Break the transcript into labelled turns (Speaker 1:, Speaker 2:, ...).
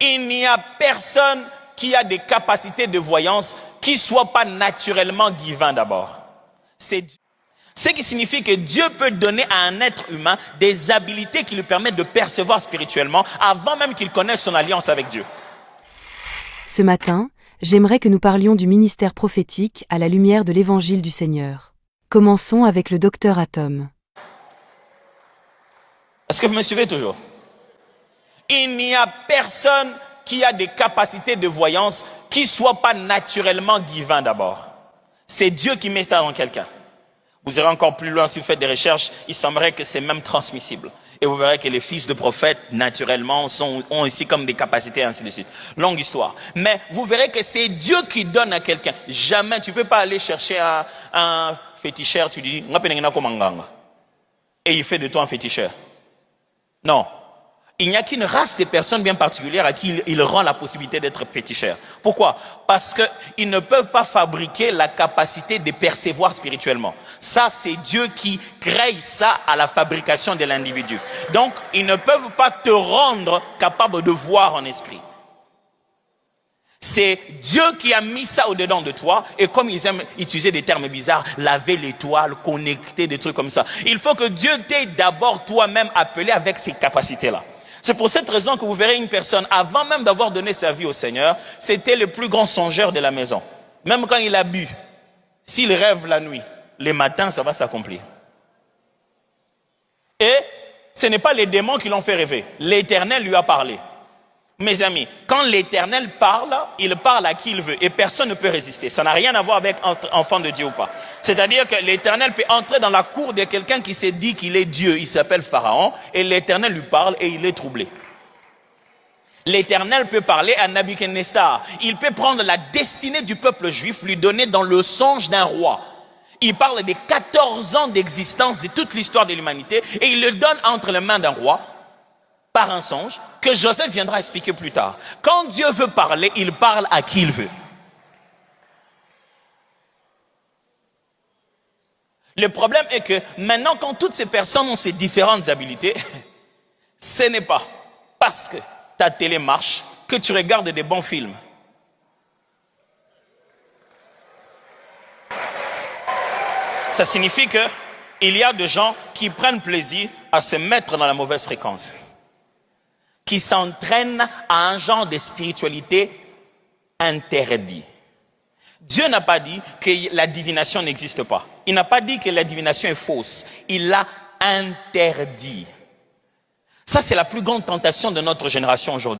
Speaker 1: Il n'y a personne qui a des capacités de voyance qui ne soient pas naturellement divins d'abord. C'est ce qui signifie que Dieu peut donner à un être humain des habiletés qui lui permettent de percevoir spirituellement avant même qu'il connaisse son alliance avec Dieu.
Speaker 2: Ce matin, j'aimerais que nous parlions du ministère prophétique à la lumière de l'Évangile du Seigneur. Commençons avec le docteur Atom.
Speaker 1: Est-ce que vous me suivez toujours? Il n'y a personne qui a des capacités de voyance qui ne soient pas naturellement divins d'abord. C'est Dieu qui met ça dans quelqu'un. Vous irez encore plus loin si vous faites des recherches, il semblerait que c'est même transmissible. Et vous verrez que les fils de prophètes, naturellement, ont ici comme des capacités, ainsi de suite. Longue histoire. Mais vous verrez que c'est Dieu qui donne à quelqu'un. Jamais, tu ne peux pas aller chercher un féticheur, tu dis, et il fait de toi un féticheur. Non. Il n'y a qu'une race de personnes bien particulières à qui il rend la possibilité d'être féticheur. Pourquoi? Parce qu'ils ne peuvent pas fabriquer la capacité de percevoir spirituellement. Ça, c'est Dieu qui crée ça à la fabrication de l'individu. Donc, ils ne peuvent pas te rendre capable de voir en esprit. C'est Dieu qui a mis ça au-dedans de toi. Et comme ils aiment utiliser des termes bizarres, laver l'étoile, connecter, des trucs comme ça. Il faut que Dieu t'ait d'abord toi-même appelé avec ces capacités-là. C'est pour cette raison que vous verrez une personne, avant même d'avoir donné sa vie au Seigneur, c'était le plus grand songeur de la maison. Même quand il a bu, s'il rêve la nuit, les matins, ça va s'accomplir. Et ce n'est pas les démons qui l'ont fait rêver. L'Éternel lui a parlé. Mes amis, quand l'Éternel parle, il parle à qui il veut et personne ne peut résister. Ça n'a rien à voir avec enfant de Dieu ou pas. C'est-à-dire que l'Éternel peut entrer dans la cour de quelqu'un qui s'est dit qu'il est Dieu. Il s'appelle Pharaon et l'Éternel lui parle et il est troublé. L'Éternel peut parler à Nabuchodonosor. Il peut prendre la destinée du peuple juif, lui donner dans le songe d'un roi. Il parle des 14 ans d'existence de toute l'histoire de l'humanité et il le donne entre les mains d'un roi par un songe que Joseph viendra expliquer plus tard. Quand Dieu veut parler, il parle à qui il veut. Le problème est que maintenant, quand toutes ces personnes ont ces différentes habiletés, ce n'est pas parce que ta télé marche que tu regardes des bons films. Ça signifie qu'il y a des gens qui prennent plaisir à se mettre dans la mauvaise fréquence, qui s'entraînent à un genre de spiritualité interdit. Dieu n'a pas dit que la divination n'existe pas. Il n'a pas dit que la divination est fausse. Il l'a interdit. Ça, c'est la plus grande tentation de notre génération aujourd'hui.